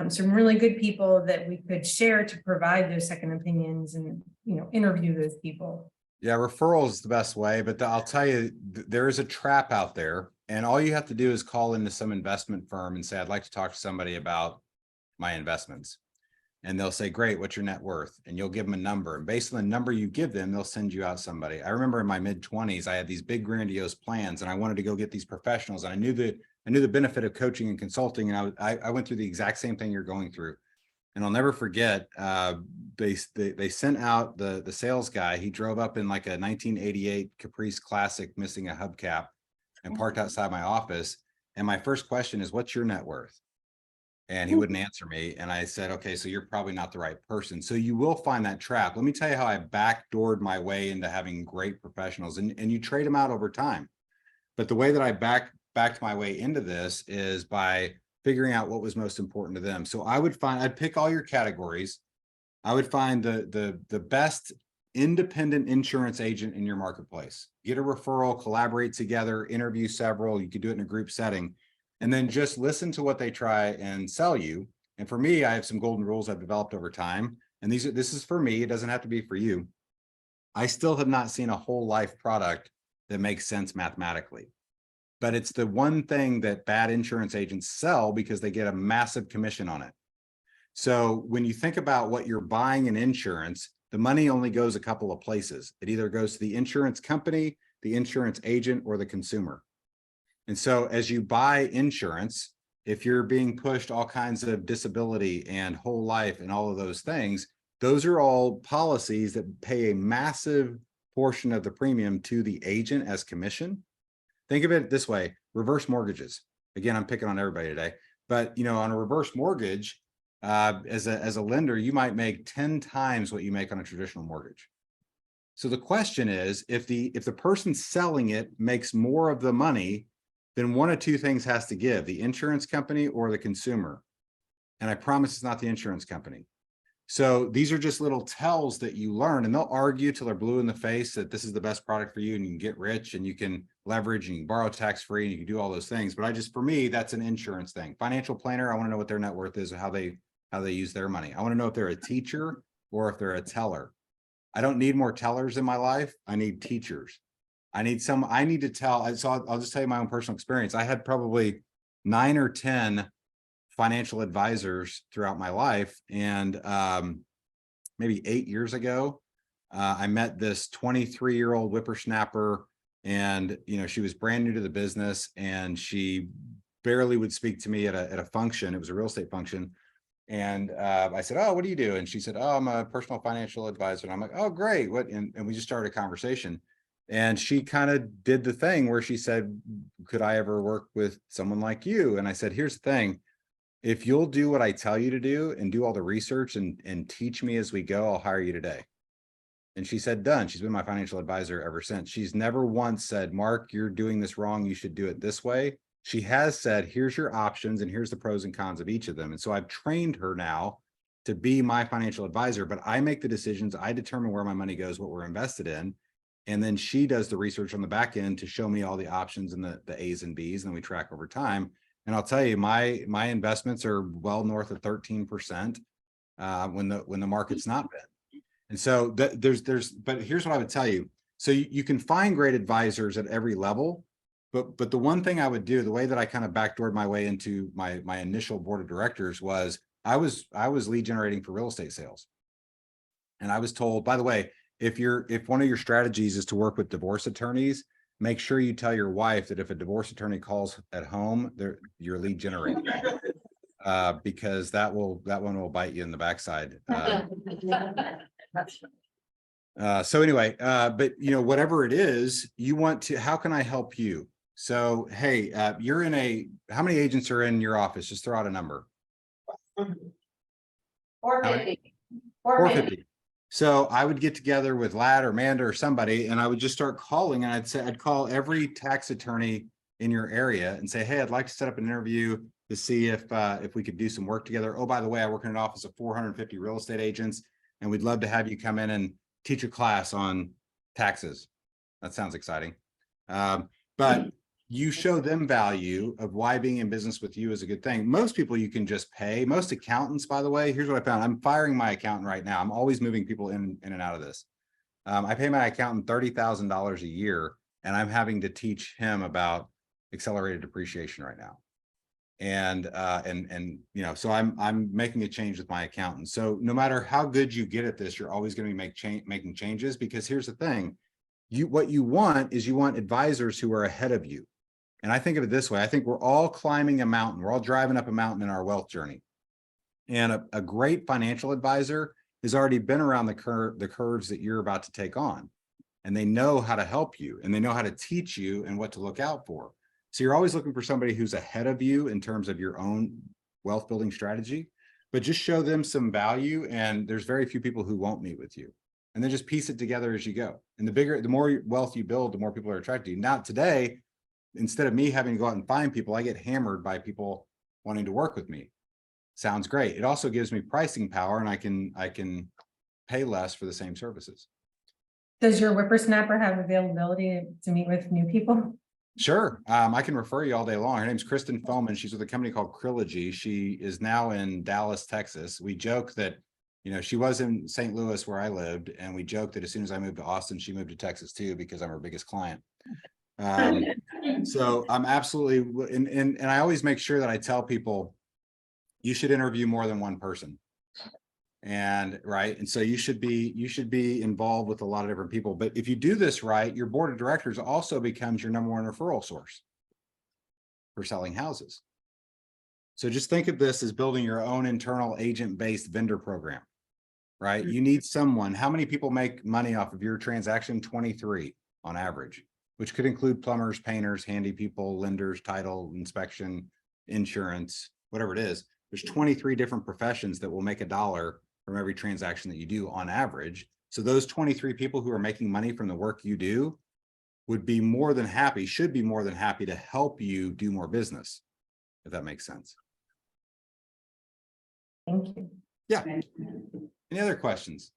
some really good people that we could share to provide those second opinions and, interview those people. Yeah, referral is the best way, but I'll tell you, there is a trap out there, and all you have to do is call into some investment firm and say, I'd like to talk to somebody about my investments. And they'll say, great, what's your net worth? And you'll give them a number. And based on the number you give them, they'll send you out somebody. I remember in my mid-20s, I had these big grandiose plans, and I wanted to go get these professionals. And I knew the benefit of coaching and consulting. And I went through the exact same thing you're going through. And I'll never forget, they sent out the sales guy. He drove up in like a 1988 Caprice Classic missing a hubcap and parked outside my office. And my first question is, what's your net worth? And he wouldn't answer me. And I said, okay, so you're probably not the right person. So you will find that trap. Let me tell you how I backdoored my way into having great professionals, and you trade them out over time. But the way that I backed my way into this is by figuring out what was most important to them. So I'd pick all your categories. I would find the best independent insurance agent in your marketplace, get a referral, collaborate together, interview several. You could do it in a group setting. and then just listen to what they try and sell you. And for me, I have some golden rules I've developed over time. And this is for me. It doesn't have to be for you. I still have not seen a whole life product that makes sense mathematically. But it's the one thing that bad insurance agents sell because they get a massive commission on it. So when you think about what you're buying in insurance, the money only goes a couple of places. It either goes to the insurance company, the insurance agent, or the consumer. And so as you buy insurance, if you're being pushed all kinds of disability and whole life and all of those things, those are all policies that pay a massive portion of the premium to the agent as commission. Think of it this way: reverse mortgages. Again, I'm picking on everybody today, but on a reverse mortgage, as a lender, you might make 10 times what you make on a traditional mortgage. So the question is, if the person selling it makes more of the money, then one of two things has to give: the insurance company or the consumer. And I promise it's not the insurance company. So these are just little tells that you learn, and they'll argue till they're blue in the face that this is the best product for you and you can get rich and you can leverage and you can borrow tax-free and you can do all those things. But for me, that's an insurance thing. Financial planner, I want to know what their net worth is, how they use their money. I want to know if they're a teacher or if they're a teller. I don't need more tellers in my life. I need teachers. I need to tell. So I'll just tell you my own personal experience. I had probably 9 or 10 financial advisors throughout my life. And maybe 8 years ago, I met this 23-year-old whippersnapper, and she was brand new to the business, and she barely would speak to me at a function. It was a real estate function. And I said, "Oh, what do you do?" And she said, "Oh, I'm a personal financial advisor." And I'm like, "Oh, great. What?" And we just started a conversation. And she kind of did the thing where she said, "Could I ever work with someone like you?" And I said, "Here's the thing. If you'll do what I tell you to do and do all the research and teach me as we go, I'll hire you today." And she said, "Done." She's been my financial advisor ever since. She's never once said, "Mark, you're doing this wrong. You should do it this way." She has said, "Here's your options and here's the pros and cons of each of them." And so I've trained her now to be my financial advisor, but I make the decisions. I determine where my money goes, what we're invested in. And then she does the research on the back end to show me all the options and the A's and B's, and then we track over time. And I'll tell you, my investments are well north of 13% when the market's not been. And so but here's what I would tell you. So you can find great advisors at every level, but the one thing I would do, the way that I kind of backdoored my way into my initial board of directors, was I was lead generating for real estate sales. And I was told, by the way, if one of your strategies is to work with divorce attorneys, make sure you tell your wife that if a divorce attorney calls at home, you're lead generating, because that one will bite you in the backside. So anyway, but whatever it is you want to, how can I help you? So, hey, how many agents are in your office? Just throw out a number. 450. 450. So I would get together with Lad or Amanda or somebody, and I would just start calling, and I'd call every tax attorney in your area and say, "Hey, I'd like to set up an interview to see if we could do some work together. Oh, by the way, I work in an office of 450 real estate agents, and we'd love to have you come in and teach a class on taxes." That sounds exciting. But you show them value of why being in business with you is a good thing. Most people you can just pay. Most accountants, by the way, here's what I found. I'm firing my accountant right now. I'm always moving people in and out of this. I pay my accountant $30,000 a year, and I'm having to teach him about accelerated depreciation right now. And so I'm making a change with my accountant. So no matter how good you get at this, you're always going to be making changes, because here's the thing. What you want advisors who are ahead of you. And I think of it this way. I think we're all climbing a mountain. We're all driving up a mountain in our wealth journey. And a great financial advisor has already been around the curves that you're about to take on. And they know how to help you, and they know how to teach you and what to look out for. So you're always looking for somebody who's ahead of you in terms of your own wealth building strategy, but just show them some value. And there's very few people who won't meet with you. And then just piece it together as you go. And the more wealth you build, the more people are attracted to you. Now today, instead of me having to go out and find people, I get hammered by people wanting to work with me. Sounds great. It also gives me pricing power, and I can pay less for the same services. Does your whippersnapper have availability to meet with new people? Sure. I can refer you all day long. Her name's Kristen Feldman. She's with a company called Trilogy. She is now in Dallas, Texas. We joke that, she was in St. Louis where I lived, and we joke that as soon as I moved to Austin, she moved to Texas too, because I'm her biggest client. So I'm absolutely, and I always make sure that I tell people, you should interview more than one person. And right. And so you should be involved with a lot of different people. But if you do this right, your board of directors also becomes your number one referral source for selling houses. So just think of this as building your own internal agent-based vendor program, right? You need someone. How many people make money off of your transaction? 23 on average, which could include plumbers, painters, handy people, lenders, title, inspection, insurance, whatever it is. There's 23 different professions that will make $1 from every transaction that you do on average. So those 23 people who are making money from the work you do would be more than happy, should be more than happy to help you do more business, if that makes sense. Thank you. Yeah. Any other questions?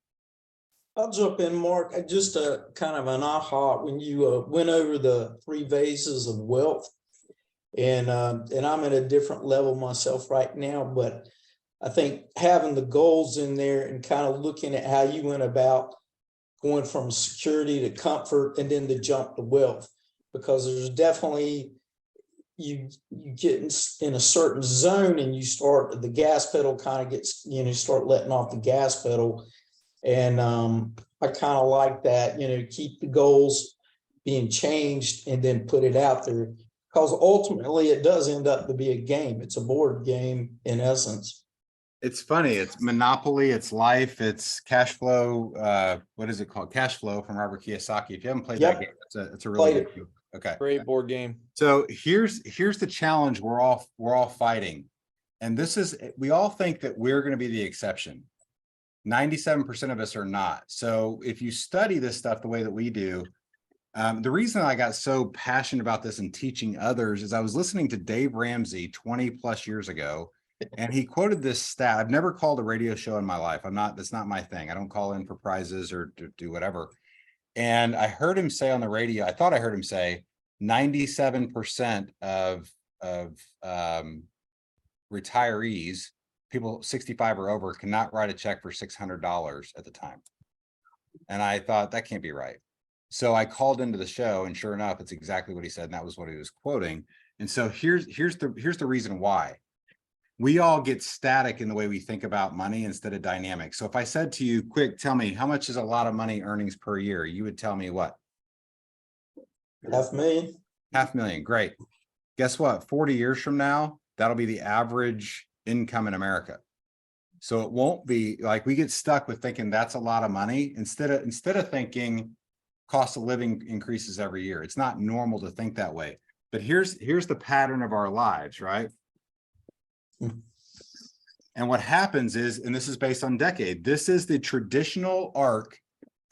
I'll jump in, Mark. Just a kind of an aha when you went over the 3 phases of wealth, and I'm at a different level myself right now, but I think having the goals in there and kind of looking at how you went about going from security to comfort and then the jump to wealth, because there's definitely you get in a certain zone and you start, the gas pedal kind of gets, start letting off the gas pedal. And I kind of like that, keep the goals being changed and then put it out there, because ultimately it does end up to be a game. It's a board game in essence. It's funny. It's Monopoly. It's life. It's cash flow. What is it called? Cash Flow from Robert Kiyosaki. If you haven't played that game, it's a really Played good game. Okay. Great board game. So here's the challenge we're all fighting. And this is, we all think that we're going to be the exception. 97% of us are not. So if you study this stuff the way that we do, the reason I got so passionate about this and teaching others is I was listening to Dave Ramsey 20 plus years ago, and he quoted this stat. I've never called a radio show in my life. That's not my thing. I don't call in for prizes or do whatever. And I heard him say on the radio, I thought I heard him say 97% of retirees, people 65 or over, cannot write a check for $600 at the time. And I thought that can't be right. So I called into the show, and sure enough, it's exactly what he said, and that was what he was quoting. And so here's the reason why. We all get static in the way we think about money instead of dynamic. So if I said to you, quick, tell me, how much is a lot of money earnings per year? You would tell me what? $500,000. $500,000. Great. Guess what? 40 years from now, that'll be the average income in America. So it won't be like we get stuck with thinking that's a lot of money instead of thinking cost of living increases every year. It's not normal to think that way. But here's the pattern of our lives, right? And what happens is, and this is based on decade, this is the traditional arc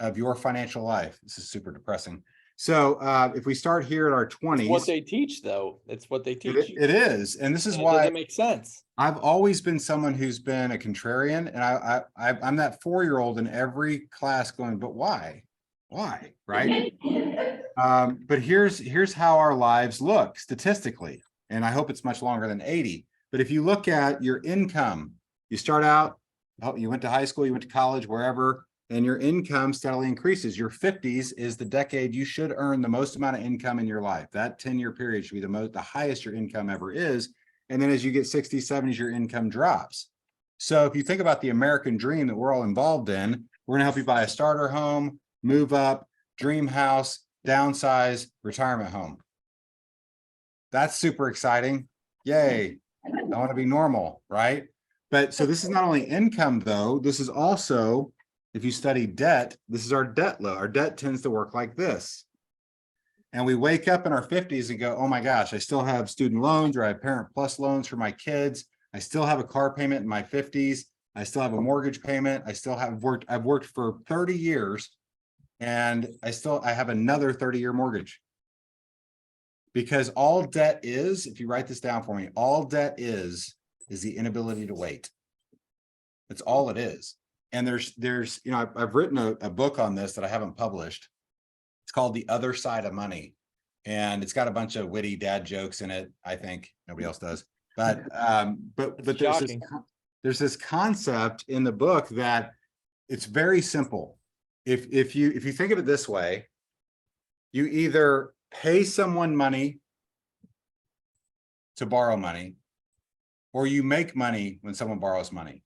of your financial life. This is super depressing. So if we start here at our 20s, It's what they teach, though. It's what they teach you. it is. And this is And it why doesn't make sense. I've always been someone who's been a contrarian, and I'm that 4-year-old in every class going, but why? Why? Right. But here's how our lives look statistically. And I hope it's much longer than 80. But if you look at your income, you start out, you went to high school, you went to college, wherever, and your income steadily increases. Your 50s is the decade you should earn the most amount of income in your life. That 10-year period should be the highest your income ever is. And then as you get 60s, 70s, your income drops. So if you think about the American dream that we're all involved in, we're gonna help you buy a starter home, move up, dream house, downsize, retirement home. That's super exciting. Yay. I want to be normal, right? But so this is not only income though, this is also, if you study debt, this is our debt load. Our debt tends to work like this. And we wake up in our 50s and go, oh my gosh, I still have student loans, or I have Parent Plus loans for my kids. I still have a car payment in my 50s. I still have a mortgage payment. I've worked for 30 years and I have another 30-year mortgage. Because all debt is, if you write this down for me, all debt is the inability to wait. That's all it is. And there's I've written a book on this that I haven't published. It's called The Other Side of Money. And it's got a bunch of witty dad jokes in it. I think nobody else does, but Shocking. there's this concept in the book that it's very simple. If you think of it this way, you either pay someone money to borrow money, or you make money when someone borrows money.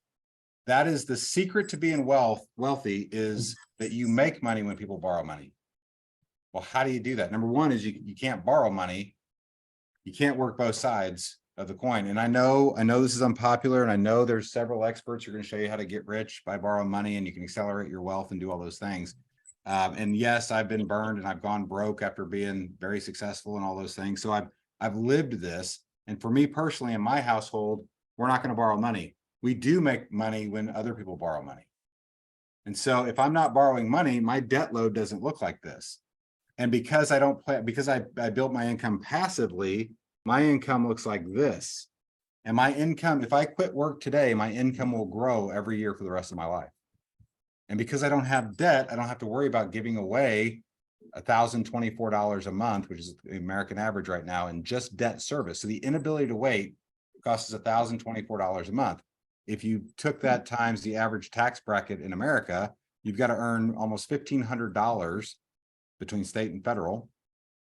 That is the secret to being wealthy, is that you make money when people borrow money. Well, how do you do that? Number one is you can't borrow money. You can't work both sides of the coin. And I know this is unpopular, and I know there's several experts who are going to show you how to get rich by borrowing money, and you can accelerate your wealth and do all those things. And yes, I've been burned and I've gone broke after being very successful and all those things. So I've lived this. And for me personally, in my household, we're not going to borrow money. We do make money when other people borrow money. And so if I'm not borrowing money, my debt load doesn't look like this. And because I don't play, because I built my income passively, my income looks like this. And my income, if I quit work today, my income will grow every year for the rest of my life. And because I don't have debt, I don't have to worry about giving away $1,024 a month, which is the American average right now, in just debt service. So the inability to wait costs us $1,024 a month. If you took that times the average tax bracket in America, you've got to earn almost $1,500 between state and federal,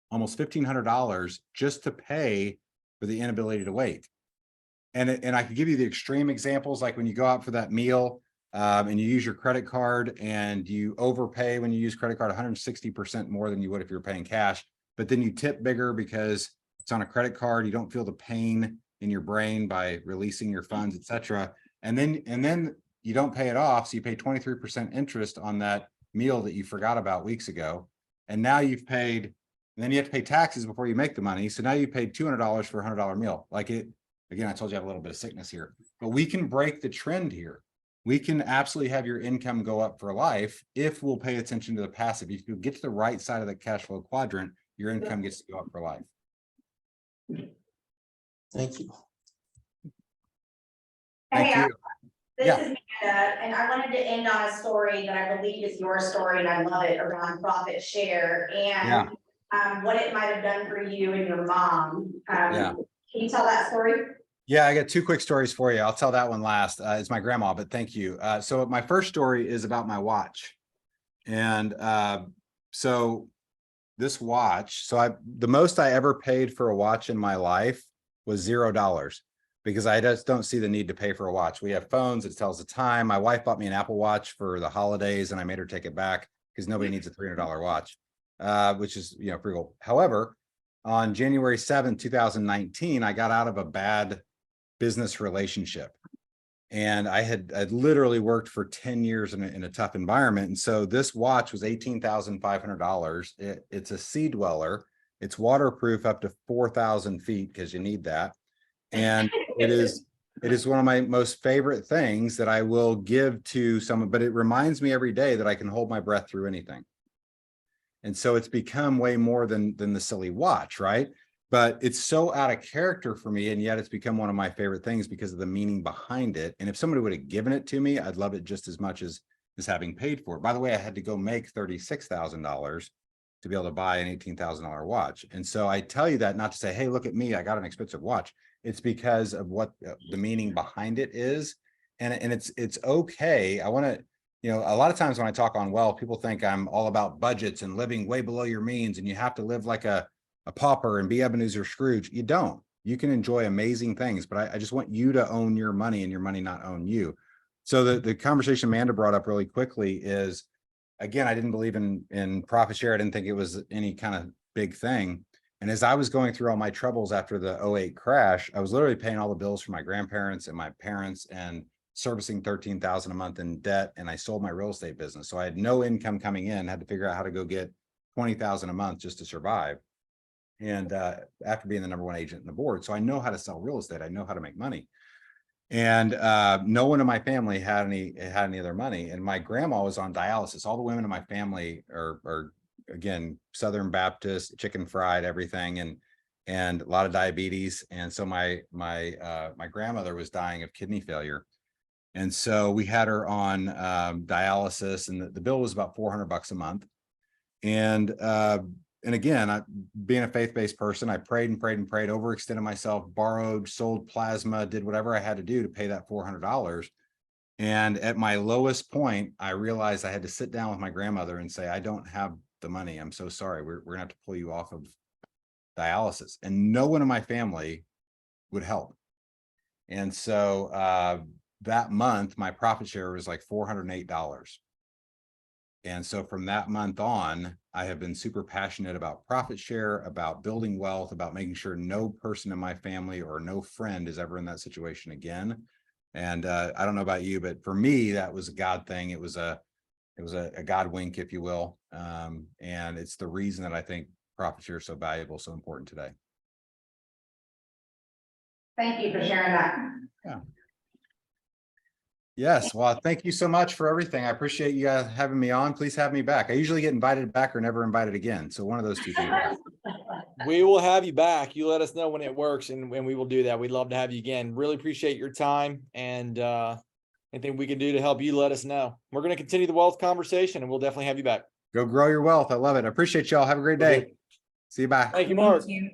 almost $1,500 just to pay for the inability to wait. And I can give you the extreme examples, like when you go out for that meal and you use your credit card and you overpay when you use credit card 160% more than you would if you're paying cash, but then you tip bigger because it's on a credit card. You don't feel the pain in your brain by releasing your funds, etc. And then you don't pay it off, so you pay 23% interest on that meal that you forgot about weeks ago. And now you've paid, and then you have to pay taxes before you make the money. So now you paid $200 for a $100 meal. Like it, again, I told you I have a little bit of sickness here, but we can break the trend here. We can absolutely have your income go up for life if we'll pay attention to the passive. If you get to the right side of the cash flow quadrant, your income gets to go up for life. Thank you. Thank Hey, you. This Yeah. is Amanda, and I wanted to end on a story that I believe is your story, and I love it, around profit share Yeah. and what it might have done for you and your mom. Yeah. Can you tell that story? Yeah, I got two quick stories for you. I'll tell that one last. It's my grandma, but thank you. So my first story is about my watch. And so this watch, the most I ever paid for a watch in my life was $0, because I just don't see the need to pay for a watch. We have phones, it tells the time. My wife bought me an Apple Watch for the holidays and I made her take it back because nobody needs a $300 watch, which is, pretty cool. However, on January 7th, 2019, I got out of a bad business relationship. And I'd literally worked for 10 years in a tough environment. And so this watch was $18,500. It's a sea dweller. It's waterproof up to 4,000 feet because you need that. And it is one of my most favorite things that I will give to someone, but it reminds me every day that I can hold my breath through anything. And so it's become way more than the silly watch, right? But it's so out of character for me, and yet it's become one of my favorite things because of the meaning behind it. And if somebody would have given it to me, I'd love it just as much as having paid for it. By the way, I had to go make $36,000 to be able to buy an $18,000 watch. And so I tell you that not to say, hey, look at me, I got an expensive watch. It's because of what the meaning behind it is. And it's okay. I want to, a lot of times when I talk on wealth, people think I'm all about budgets and living way below your means, and you have to live like a pauper and be Ebenezer Scrooge. You don't. You can enjoy amazing things, but I just want you to own your money and your money not own you. So the conversation Amanda brought up really quickly is, again, I didn't believe in profit share. I didn't think it was any kind of big thing. And as I was going through all my troubles after the 2008 crash, I was literally paying all the bills for my grandparents and my parents and servicing $13,000 a month in debt. And I sold my real estate business. So I had no income coming in, had to figure out how to go get $20,000 a month just to survive. And after being the #1 agent in the board, so I know how to sell real estate. I know how to make money. And no one in my family had any other money. And my grandma was on dialysis. All the women in my family are again, Southern Baptist, chicken fried, everything, and a lot of diabetes. And so my grandmother was dying of kidney failure. And so we had her on dialysis, and the bill was about $400 a month. And and again, being a faith-based person, I prayed and prayed and prayed, overextended myself, borrowed, sold plasma, did whatever I had to do to pay that $400. And at my lowest point, I realized I had to sit down with my grandmother and say, I don't have the money. I'm so sorry. We're gonna have to pull you off of dialysis. And no one in my family would help. And so that month, my profit share was like $408. And so from that month on, I have been super passionate about profit share, about building wealth, about making sure no person in my family or no friend is ever in that situation again. And I don't know about you, but for me, that was a God thing. It was a God wink, if you will. And it's the reason that I think profit share is so valuable, so important today. Thank you for sharing that. Yes, well, thank you so much for everything. I appreciate you guys having me on. Please have me back. I usually get invited back or never invited again. So one of those two things. We will have you back. You let us know when it works and we will do that. We'd love to have you again. Really appreciate your time, and anything we can do to help you, let us know. We're going to continue the wealth conversation and we'll definitely have you back. Go grow your wealth. I love it. I appreciate y'all. Have a great day. See you. Bye. Thank you, Mark. Thank you.